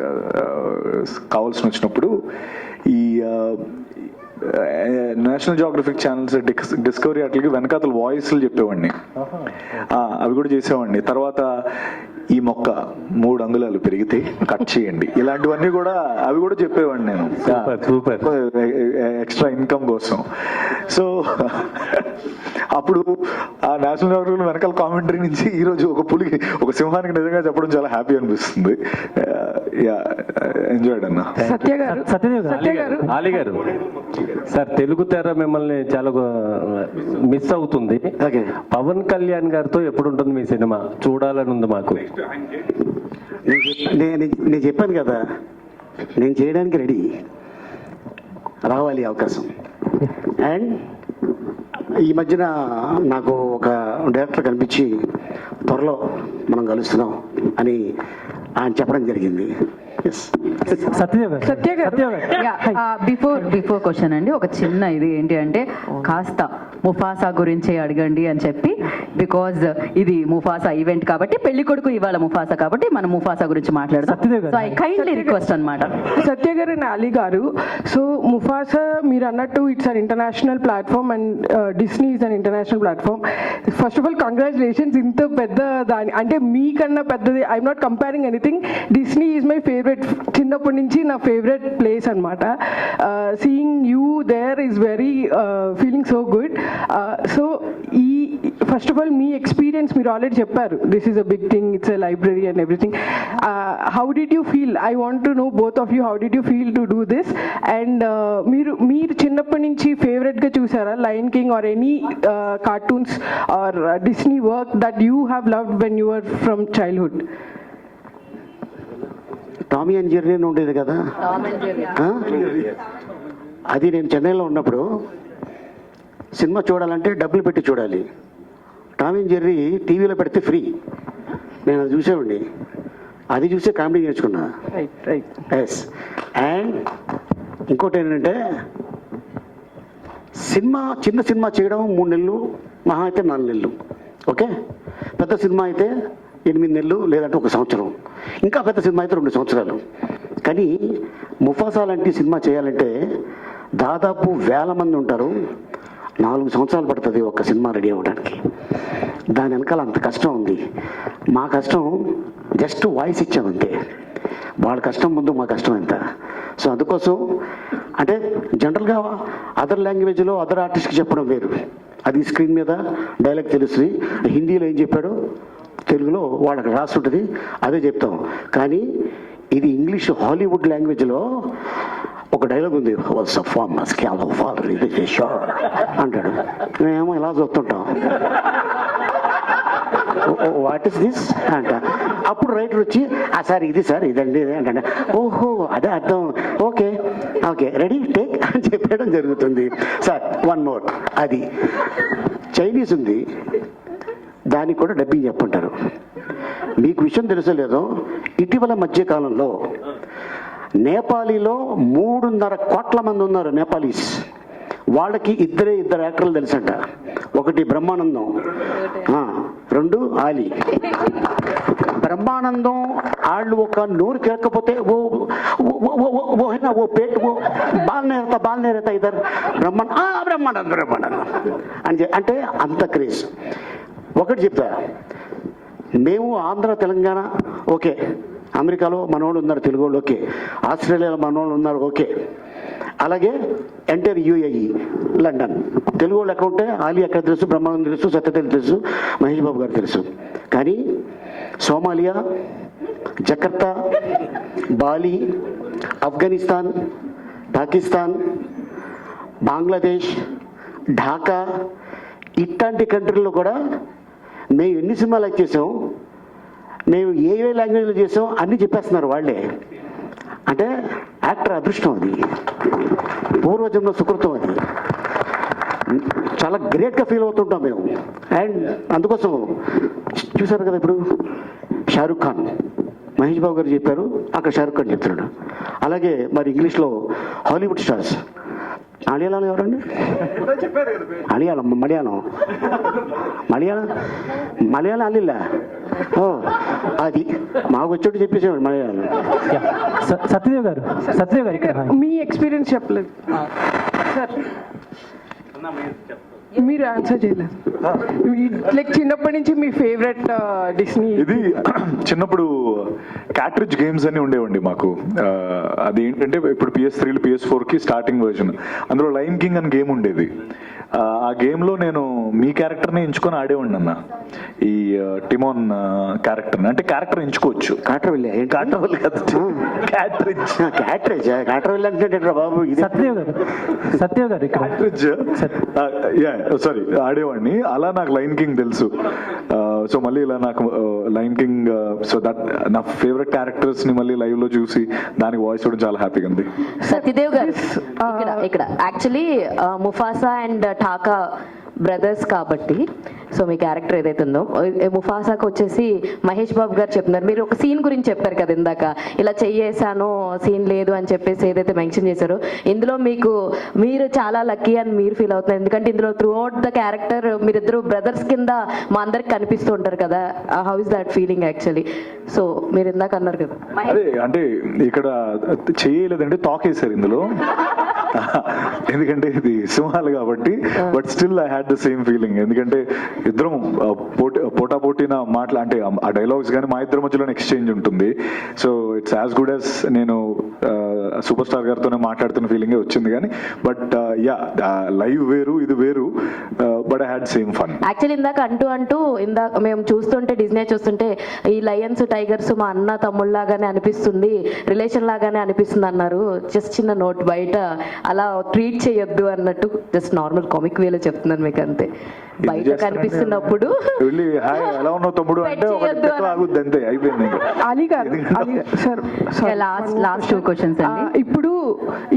కావాల్సి వచ్చినప్పుడు ఈ నేషనల్ జియోగ్రఫిక్ ఛానల్స్, డిస్కవరీ అట్లకి వెనకాతల వాయిస్లు చెప్పేవాడిని. అవి కూడా చేసేవాడిని. తర్వాత ఈ మొక్క 3 అంగుళాలు పెరిగితే కట్ చేయండి, ఇలాంటివన్నీ కూడా అవి కూడా చెప్పేవాడిని నేను, ఎక్స్ట్రా ఇన్కమ్ కోసం. సో అప్పుడు ఆ నేషనల్ జియోగ్రఫీ వెనకాల కామెంటరీ నుంచి ఈరోజు ఒక సింహానికి నిజంగా చెప్పడం చాలా హ్యాపీ అనిపిస్తుంది. ఎంజాయ్డ్ అన్న. అలీ గారు సార్, తెలుగు తెర మిమ్మల్ని చాలా మిస్ అవుతుంది. పవన్ కళ్యాణ్ గారితో ఎప్పుడు ఉంటుంది మీ సినిమా? చూడాలని ఉంది మాకు. నేను చెప్పాను కదా, నేను చేయడానికి రెడీ, రావాలి అవకాశం. అండ్ ఈ మధ్యన నాకు ఒక డైరెక్టర్ కనిపించి త్వరలో మనం కలుస్తున్నాం అని ఆయన చెప్పడం జరిగింది. బిఫోర్ క్వశ్చన్ అండి, ఒక చిన్న ఇది ఏంటి అంటే కాస్త ముఫాసా గురించి అడగండి అని చెప్పి, బికాజ్ ఇది ముఫాసా ఈవెంట్ కాబట్టి, పెళ్లి కొడుకు ఇవాళ ముఫాసా కాబట్టి మనం ముఫాసా గురించి మాట్లాడదాం. సో ఐ కైండ్లీ రిక్వెస్ట్ అనమాట. సత్య గారు అండ్ అలీ గారు, సో ముఫాసా మీరు అన్నట్టు it's an international platform and Disney is an international platform. First of all congratulations, ఇంత పెద్ద దాని అంటే మీకన్నా పెద్దది. I'm not comparing anything, Disney is my favourite, చిన్నప్పటి నుంచి నా ఫేవరెట్ ప్లేస్ అనమాట. Seeing you there is very feeling so good. So ఈ ఫస్ట్ ఆఫ్ ఆల్ మీ ఎక్స్పీరియన్స్ మీరు ఆల్రెడీ చెప్పారు, this is a big thing, it's a library and everything. How did you feel? I want to know both of you, how did you feel to do this? And మీరు చిన్నప్పటి నుంచి ఫేవరెట్గా చూసారా lion king or any cartoons or Disney work that you have loved when you are from childhood? Tommy and Jerry అని ఉండేది కదా, అది నేను చెన్నైలో ఉన్నప్పుడు సినిమా చూడాలంటే డబ్బులు పెట్టి చూడాలి. టామీ అండ్ జెర్రీ టీవీలో పెడితే ఫ్రీ, నేను అది చూసేవాడిని. అది చూసే కామెడీ నేర్చుకున్నా. ఎస్. అండ్ ఇంకోటి ఏంటంటే చిన్న సినిమా చేయడం 3 నెలలు, మహా అయితే 4 నెలలు. ఓకే, పెద్ద సినిమా అయితే 8 నెలలు, లేదంటే 1 సంవత్సరం. ఇంకా పెద్ద సినిమా అయితే 2 సంవత్సరాలు. కానీ ముఫాసా లాంటి సినిమా చేయాలంటే దాదాపు 1000 మంది ఉంటారు, 4 సంవత్సరాలు పడుతుంది ఒక సినిమా రెడీ అవ్వడానికి. దాని వెనకాల అంత కష్టం ఉంది. మా కష్టం జస్ట్ వాయిస్ ఇచ్చామంతే, వాళ్ళ కష్టం ముందు మా కష్టం ఎంత. సో అందుకోసం అంటే జనరల్గా అదర్ లాంగ్వేజ్లో అదర్ ఆర్టిస్ట్కి చెప్పడం వేరు, అది స్క్రీన్ మీద డైలాగ్ తెలుస్తుంది. హిందీలో ఏం చెప్పాడో తెలుగులో వాళ్ళకి రాసి ఉంటుంది, అదే చెప్తాం. కానీ ఇది ఇంగ్లీష్ హాలీవుడ్ లాంగ్వేజ్లో ఒక డైలాగ్ ఉంది, అంటాడు. మేమేమో ఇలా చూస్తుంటాం, వాట్ ఇస్ దిస్ అంట. అప్పుడు రైటర్ వచ్చి సార్ ఇది సార్ ఇదండి అంటే, ఓహో అదే అర్థం, ఓకే ఓకే రెడీ టేక్ అని చెప్పడం జరుగుతుంది. Sir 1 more. అది చైనీస్ ఉంది, దానికి కూడా డబ్బింగ్ చెప్పంటారు. మీకు విషయం తెలుసో లేదో, ఇటీవల మధ్యకాలంలో నేపాలీలో 3.5 కోట్ల మంది ఉన్నారు నేపాలీస్. వాళ్ళకి ఇద్దరు యాక్టర్లు తెలుసంట. ఒకటి బ్రహ్మానందం, 2 ఆలీ. బ్రహ్మానందం వాళ్ళు ఒక నోరు కేకపోతే ఓ పేట్ బాల్నేరత ఇద్దరు బ్రహ్మానందం అంటే అంత క్రేజ్. ఒకటి చెప్తా, మేము ఆంధ్ర తెలంగాణ ఓకే, అమెరికాలో మనోళ్ళు ఉన్నారు తెలుగు వాళ్ళు ఓకే, ఆస్ట్రేలియాలో మనోళ్ళు ఉన్నారు ఓకే, అలాగే ఎంటర్ యూఏఈ లండన్ తెలుగు వాళ్ళు ఎక్కడ ఉంటే ఆలీ ఎక్కడ తెలుసు, బ్రహ్మానందం తెలుసు, సత్యతేలి తెలుసు, మహేష్ బాబు గారు తెలుసు. కానీ Somalia, Jakarta, Bali, Afghanistan, Pakistan, Bangladesh, Dhaka ఇట్లాంటి కంట్రీల్లో కూడా మేము ఎన్ని సినిమాలు యాక్ట్ చేసాం, మేము ఏ లాంగ్వేజ్లో చేసాం అన్నీ చెప్పేస్తున్నారు వాళ్ళే. అంటే యాక్టర్ అదృష్టం, అది పూర్వజన్మ సుకృతం, అది చాలా గ్రేట్గా ఫీల్ అవుతుంటాం మేము. అండ్ అందుకోసం చూసారు కదా, ఇప్పుడు షారూక్ ఖాన్, మహేష్ బాబు గారు చెప్పారు, అక్కడ షారూక్ ఖాన్ చెప్తున్నాడు. అలాగే మరి ఇంగ్లీష్లో హాలీవుడ్ స్టార్స్, మలయాళం ఎవరండి? మలయాళం అల్లిలా, ఓ అది మాకు వచ్చేట్టు చెప్పేసాడు మలయాళం. సత్యదేవ్ గారు ఇక్కడ మీ ఎక్స్పీరియన్స్ చెప్పలేదు సార్, మీరు ఆన్సర్ చేయలేదు. లైక్ చిన్నప్పటి నుంచి మీ ఫేవరెట్ డిస్నీ? ఇది చిన్నప్పుడు క్యాట్రిడ్జ్ గేమ్స్ అని ఉండేవండి మాకు. అది ఏంటంటే ఇప్పుడు PS3 PS4కి స్టార్టింగ్ వర్జన్, అందులో లయన్ కింగ్ అని గేమ్ ఉండేది. ఆ గేమ్లో నేను మీ క్యారెక్టర్ని ఎంచుకొని ఆడేవాడిని అన్న, ఈ టిమోన్ క్యారెక్టర్ని. అంటే క్యారెక్టర్ ఎంచుకోవచ్చు, కాట్రవెల్లి కాదు, కాట్రవెల్లి అంటే బాబు. సత్యదేవ్ గారు క్యాట్రిడ్జ్ సారీ ఆడేవాడిని. అలా నాకు లయన్ కింగ్ తెలుసు. సో మళ్ళీ ఇలా నాకు లయన్ కింగ్, సో దట్ నా ఫేవరెట్ క్యారెక్టర్స్ ని మళ్ళీ లైవ్ లో చూసి దానికి వాయిస్ ఇవ్వడం చాలా హ్యాపీగా ఉంది. సత్యదేవ్ గారు ఇక్కడ యాక్చువల్లీ ముఫాసా అండ్ ఠాకా బ్రదర్స్ కాబట్టి, సో మీ క్యారెక్టర్ ఏదైతే ఉందో, ముఫాసాకు వచ్చేసి మహేష్ బాబు గారు చెప్తున్నారు. మీరు ఒక సీన్ గురించి చెప్పారు కదా ఇందాక, ఇలా చెయ్యేసాను సీన్ లేదు అని చెప్పేసి ఏదైతే మెన్షన్ చేశారో, ఇందులో మీరు చాలా లక్కీ అని మీరు ఫీల్ అవుతున్నారు. ఎందుకంటే ఇందులో త్రూ అవుట్ ద క్యారెక్టర్ మీరిద్దరు బ్రదర్స్ కింద మా అందరికి కనిపిస్తూ ఉంటారు కదా. How is that feeling actually? So మీరు ఇందాక అన్నారు కదా. అదే అంటే ఇక్కడ చేయలేదంటే తాకేశారు ఇందులో, ఎందుకంటే ఇది సింహాలు కాబట్టి. But still I had the same feeling, ఎందుకంటే ఇద్దరం పోటాపోటీన మాటలు, అంటే ఆ డైలాగ్స్ కానీ మా ఇద్దరి మధ్యలో ఎక్స్చేంజ్ ఉంటుంది. So it's as good as నేను సూపర్ స్టార్ గారితోనే మాట్లాడుతున్న ఫీలింగే వచ్చింది. కానీ బట్ యా, లైవ్ వేరు ఇది వేరు, but I had same fun. Actually ఇందాక ఇందాక మేము చూస్తుంటే, డిజ్నీ చూస్తుంటే, ఈ లయన్స్ టైగర్స్ మా అన్న తమ్ముళ్ళలాగానే అనిపిస్తుంది, రిలేషన్ లాగానే అనిపిస్తుంది అన్నారు. జస్ట్ చిన్న నోట్, బయట అలా ట్రీట్ చేయొద్దు అన్నట్టు జస్ట్ నార్మల్ కామిక్ వేలో చెప్తున్నాను మీకు, అంతే. బయట కనిపిస్తున్నప్పుడు వెళ్ళి హాయ్ ఎలా ఉన్నావు తమ్ముడు అంటే ఆగుద్ది, అంతే అయిపోయింది. అలీ గారు, సార్ లాస్ట్ 2 క్వశ్చన్స్ అండి. ఇప్పుడు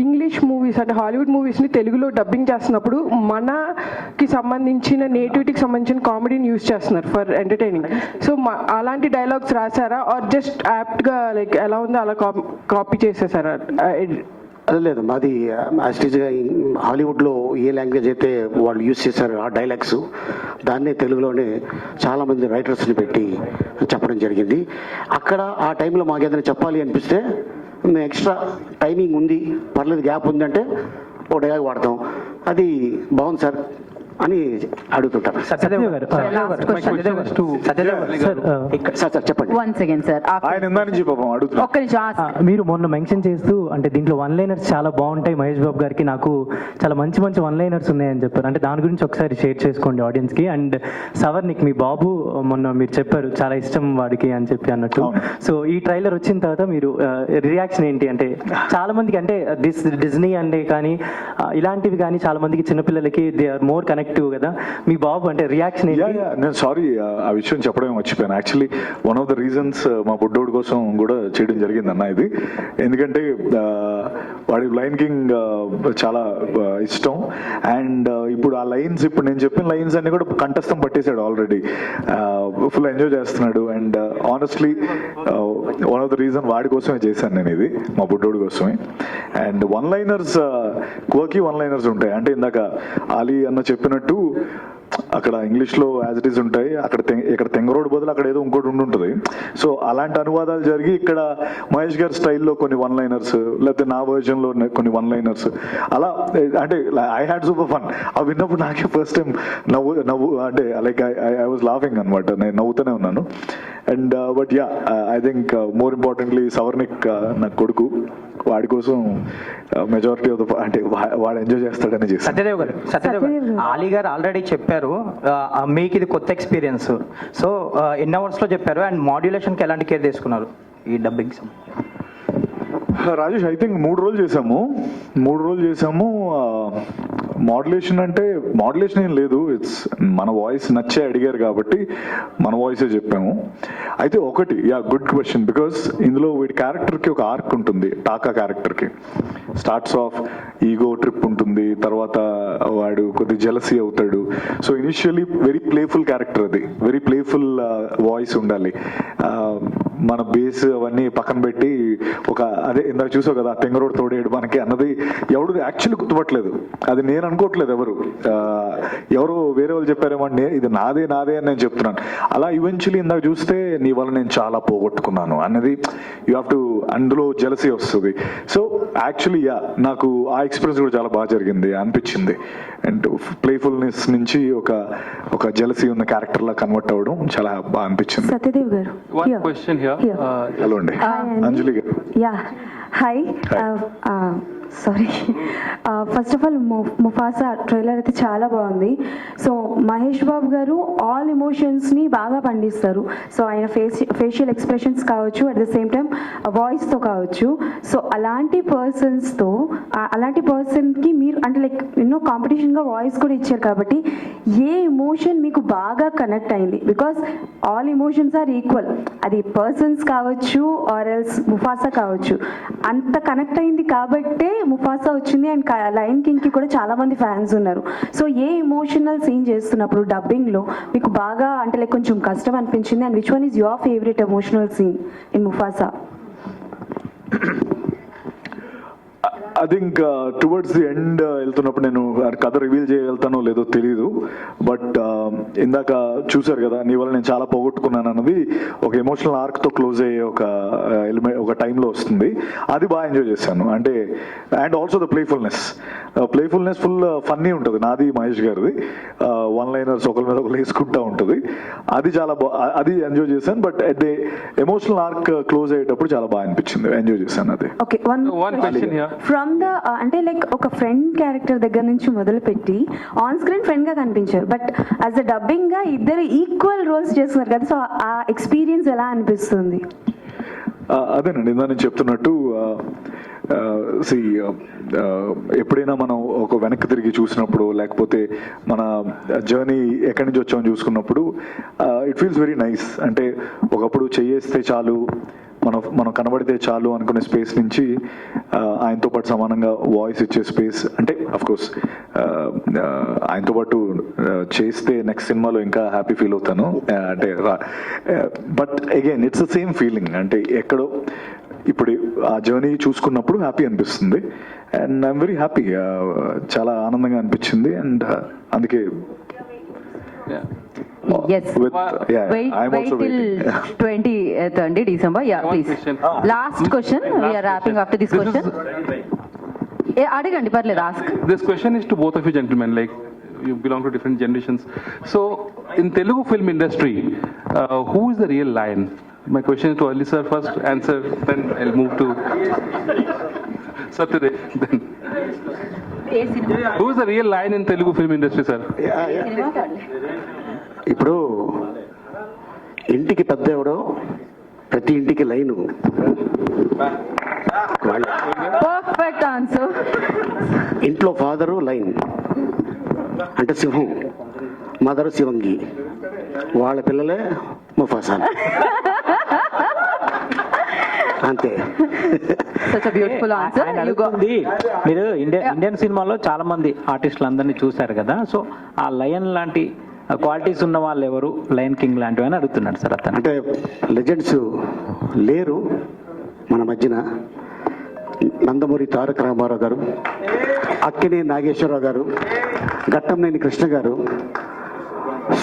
ఇంగ్లీష్ మూవీస్ అంటే హాలీవుడ్ మూవీస్ ని తెలుగులో డబ్బింగ్ చేస్తున్నప్పుడు మనకి సంబంధించిన నేటివిటీకి సంబంధించిన కామెడీని యూజ్ చేస్తున్నారు ఫర్ ఎంటర్టైనింగ్. సో అలాంటి డైలాగ్స్ రాసారా, ఆర్ జస్ట్ యాప్ట్ గా లైక్ ఎలా ఉందో అలా కాపీ చేసేసారా? అదే లేదు, మాది యాస్టీజ్గా హాలీవుడ్లో ఏ లాంగ్వేజ్ అయితే వాళ్ళు యూజ్ చేశారు ఆ డైలాగ్స్, దాన్నే తెలుగులోనే చాలామంది రైటర్స్ని పెట్టి చెప్పడం జరిగింది. అక్కడ ఆ టైంలో మాకు ఏదైనా చెప్పాలి అనిపిస్తే మేము ఎక్స్ట్రా టైమింగ్ ఉంది, పర్లేదు గ్యాప్ ఉందంటే ఓ డైలాగ్ వాడతాం, అది బాగుంది సార్ అని అడుగుతుంటారు. సార్ చెప్పండి. వన్ సెకండ్ సార్, ఆయన ఇందా నుంచి పాపం అడుగుతున్నా. ఒక్క నిమిషం. మీరు మొన్న మెన్షన్ చేస్తూ అంటే దీంట్లో వన్ లైనర్స్ చాలా బాగుంటాయి మహేష్ బాబు గారికి, నాకు చాలా మంచి మంచి వన్ లైనర్స్ ఉన్నాయని చెప్పారు. అంటే దాని గురించి ఒకసారి షేర్ చేసుకోండి ఆడియన్స్కి. అండ్ సవర్నిక్ మీ బాబు మొన్న మీరు చెప్పారు చాలా ఇష్టం వాడికి అని చెప్పి అన్నట్టు. సో ఈ ట్రైలర్ వచ్చిన తర్వాత మీరు రియాక్షన్ ఏంటి? అంటే చాలా మందికి అంటే డిజ్నీ అంటే కానీ ఇలాంటివి కానీ చాలా మందికి చిన్నపిల్లలకి దే ఆర్ మోర్ కనెక్టివ్ కదా. మీ బాబు అంటే రియాక్షన్ ఏంటి? నేను సారీ ఆ విషయం చెప్పడమే మర్చిపోయాను. Actually one of the reasons మా బుడ్డోడి కోసం కూడా చేయడం జరిగింది అన్న ఇది. ఎందుకంటే వాడి లైన్ కింగ్ చాలా ఇష్టం. అండ్ ఇప్పుడు ఆ లైన్స్, ఇప్పుడు నేను చెప్పిన లైన్స్ అన్ని కూడా కంఠస్థం పట్టేశాడు ఆల్రెడీ, ఫుల్ ఎంజాయ్ చేస్తున్నాడు. And honestly one of the reason వాడి కోసమే చేశాను నేను ఇది, మా బుడ్డోడి కోసమే. అండ్ వన్ లైనర్స్, కోకి వన్ లైనర్స్ ఉంటాయి. అంటే ఇందాక అలీ అన్న చెప్పినట్టు అక్కడ ఇంగ్లీష్లో యాజ్ ఇట్ ఈస్ ఉంటాయి, ఇక్కడ తెంగరోడ్ బదులు అక్కడ ఏదో ఇంకోటి ఉంటుంది. సో అలాంటి అనువాదాలు జరిగి ఇక్కడ మహేష్ గారి స్టైల్లో కొన్ని వన్ లైనర్స్, లేకపోతే నా వర్జన్లో కొన్ని వన్ లైనర్స్, అలా అంటే ఐ హ్యాడ్ సూపర్ ఫన్. అవి విన్నప్పుడు నాకే ఫస్ట్ టైం నవ్వు అంటే లైక్ ఐ వాజ్ లాఫింగ్ అనమాట, నేను నవ్వుతూనే ఉన్నాను. And but yeah, I think more importantly Savarnik నా కొడుకు, వాడి కోసం మెజారిటీ ఆఫ్ ద అంటే వాడు ఎంజాయ్ చేస్తాడని చేసి. సత్యదేవ్ గారు, అలీ గారు ఆల్రెడీ చెప్పారు మీకు ఇది కొత్త ఎక్స్పీరియన్స్. సో ఎన్ని అవర్స్లో చెప్పారు అండ్ మాడ్యులేషన్కి ఎలాంటి కేర్ తీసుకున్నారు ఈ డబ్బింగ్? రాజేష్, ఐ థింక్ 3 రోజులు చేసాము. మోడ్యులేషన్ అంటే మోడ్యులేషన్ ఏం లేదు, ఇట్స్ మన వాయిస్ నచ్చే అడిగారు కాబట్టి మన వాయిసే చెప్పాము. అయితే ఒకటి, యా గుడ్ క్వశ్చన్, బికాస్ ఇందులో వీడి క్యారెక్టర్కి ఒక ఆర్క్ ఉంటుంది. టాకా క్యారెక్టర్కి స్టార్ట్స్ ఆఫ్ ఈగో ట్రిప్ ఉంటుంది, తర్వాత వాడు కొద్ది జెలసీ అవుతాడు. So initially very playful character, అది వెరీ ప్లేఫుల్ వాయిస్ ఉండాలి. మన బేస్ అవన్నీ పక్కన పెట్టి ఒక అదే ఇందాక చూసావు కదా, తెంగరోడ్ తోడేడు మనకి అన్నది ఎవడు యాక్చువల్లీ గుర్తుపట్టలేదు. అది నేను అనుకోవట్లేదు, ఎవరు వేరే వాళ్ళు చెప్పారేమో, ఇది నాదే అని నేను చెప్తున్నాను. అలా ఈవెన్చువలీ ఇందాక చూస్తే నీ వల్ల నేను చాలా పోగొట్టుకున్నాను అన్నది యూ హ్యావ్ టు, అందులో జెలసీ వస్తుంది. సో యాక్చువల్లీ యా, నాకు ఆ ఎక్స్పీరియన్స్ కూడా చాలా బాగా జరిగింది అనిపించింది. అండ్ ప్లేఫుల్నెస్ నుంచి ఒక జెలసీ ఉన్న క్యారెక్టర్ లా కన్వర్ట్ అవ్వడం చాలా బాగా అనిపించింది. సత్యదేవ్ గారు, హలో అండి, అంజలి గారు. Yeah hi, sorry. First of all Mufasa trailer అయితే చాలా బాగుంది. సో మహేష్ బాబు గారు ఆల్ ఎమోషన్స్ని బాగా పండిస్తారు. సో ఆయన ఫేషియల్ ఎక్స్ప్రెషన్స్ కావచ్చు, అట్ ద సేమ్ టైం వాయిస్తో కావచ్చు. సో అలాంటి పర్సన్కి మీరు అంటే లైక్ ఎన్నో కాంపిటీషన్గా వాయిస్ కూడా ఇచ్చారు కాబట్టి ఏ ఎమోషన్ మీకు బాగా కనెక్ట్ అయింది? Because all emotions are equal, అది పర్సన్స్ కావచ్చు ఆర్ ఎల్స్ ముఫాసా కావచ్చు, అంత కనెక్ట్ అయింది కాబట్టే ముఫాసా వచ్చింది అండ్ లయన్ కింగ్కి కూడా చాలా మంది ఫ్యాన్స్ ఉన్నారు. సో ఏ ఇమోషనల్ సీన్ చేస్తున్నప్పుడు డబ్బింగ్లో మీకు బాగా అంటే లైక్ కొంచెం కష్టం అనిపించింది and which one is your favourite emotional scene in Mufasa? I think towards the end వెళ్తున్నప్పుడు నేను కథ రివీల్ చేయగలుగుతానో లేదో తెలీదు, బట్ ఇందాక చూసారు కదా నీ వల్ల నేను చాలా పోగొట్టుకున్నాను అన్నది ఒక ఎమోషనల్ ఆర్క్తో క్లోజ్ అయ్యే ఒక ఎలిమెంట్ ఒక టైంలో వస్తుంది. అది బాగా ఎంజాయ్ చేశాను. అంటే and also the playfulness full funny ఉంటుంది నాది మహేష్ గారిది. వన్ లైనర్స్ ఒకరి మీద ఒకరు వేసుకుంటూ ఉంటుంది. అది చాలా అది ఎంజాయ్ చేశాను. But at the emotional arc close అయ్యేటప్పుడు చాలా బాగా అనిపించింది, ఎంజాయ్ చేశాను. అది okay, one question from the అంటే లైక్ ఒక ఫ్రెండ్ క్యారెక్టర్ దగ్గర నుంచి మొదలు పెట్టి ఆన్ స్క్రీన్ ఫ్రెండ్ గా కనిపించారు, బట్ యాజ్ అ డబ్బింగ్ గా ఇద్దరు ఈక్వల్ రోల్స్ చేస్తున్నారు కదా, సో ఆ ఎక్స్పీరియన్స్ ఎలా అనిపిస్తుంది? అదేనండి ఇందా నేను చెప్తున్నట్టు ఎప్పుడైనా మనం ఒక వెనక్కి తిరిగి చూసినప్పుడు లేకపోతే మన జర్నీ ఎక్కడి నుంచి వచ్చామని చూసుకున్నప్పుడు ఇట్ ఫీల్స్ వెరీ నైస్. అంటే ఒకప్పుడు చేయేస్తే చాలు మనం కనబడితే చాలు అనుకునే స్పేస్ నుంచి ఆయనతో పాటు సమానంగా వాయిస్ ఇచ్చే స్పేస్, అంటే అఫ్కోర్స్ ఆయనతో పాటు చేస్తే నెక్స్ట్ సినిమాలో ఇంకా హ్యాపీ ఫీల్ అవుతాను. అంటే but again it's the same feeling. అంటే ఎక్కడో ఇప్పుడు ఆ జర్నీ చూసుకున్నప్పుడు హ్యాపీ అనిపిస్తుంది అండ్ ఐఎమ్ వెరీ హ్యాపీ. చాలా ఆనందంగా అనిపించింది అండ్ అందుకే Yes. Wait till 20th అండి December. Yeah, please. Last question. We are wrapping after this question. అడగండి పర్లేదు, ask. This question is to both of you gentlemen. Like you belong to different generations. So in Telugu film industry, who is the real lion? My question is to Ali sir first. Answer, then I'll move to Satyadev. Then who is the real lion in Telugu film industry, sir? ఇప్పుడు ఇంటికి పెద్ద ఎవడో ప్రతి ఇంటికి line. Perfect answer. ఇంట్లో father line అంటే సింహం, mother శివంగి, వాళ్ళ పిల్లలే ముఫాసా. అంతే. Such a beautiful answer. You go. మీరు ఇండియన్ సినిమాలో చాలా మంది ఆర్టిస్టులు అందరినీ చూశారు కదా, సో ఆ లయన్ లాంటి క్వాలిటీస్ ఉన్న వాళ్ళు ఎవరు, లయన్ కింగ్ లాంటివి అని అడుగుతున్నాడు సార్ అతను. అంటే లెజెండ్స్ లేరు మన మధ్యన. నందమూరి తారక రామారావు గారు, అక్కినేని నాగేశ్వరరావు గారు, ఘట్టంనేని కృష్ణ గారు,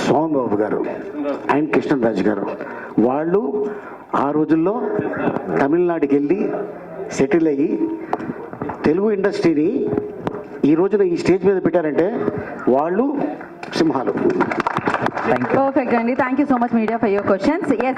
సోమబాబు గారు అండ్ కృష్ణరాజు గారు, వాళ్ళు ఆ రోజుల్లో తమిళనాడుకి వెళ్ళి సెటిల్ అయ్యి తెలుగు ఇండస్ట్రీని ఈ రోజున ఈ స్టేజ్ మీద పెట్టారంటే వాళ్ళు సింహాలు. Perfect అండి. Thank you so much media for your questions. Yes.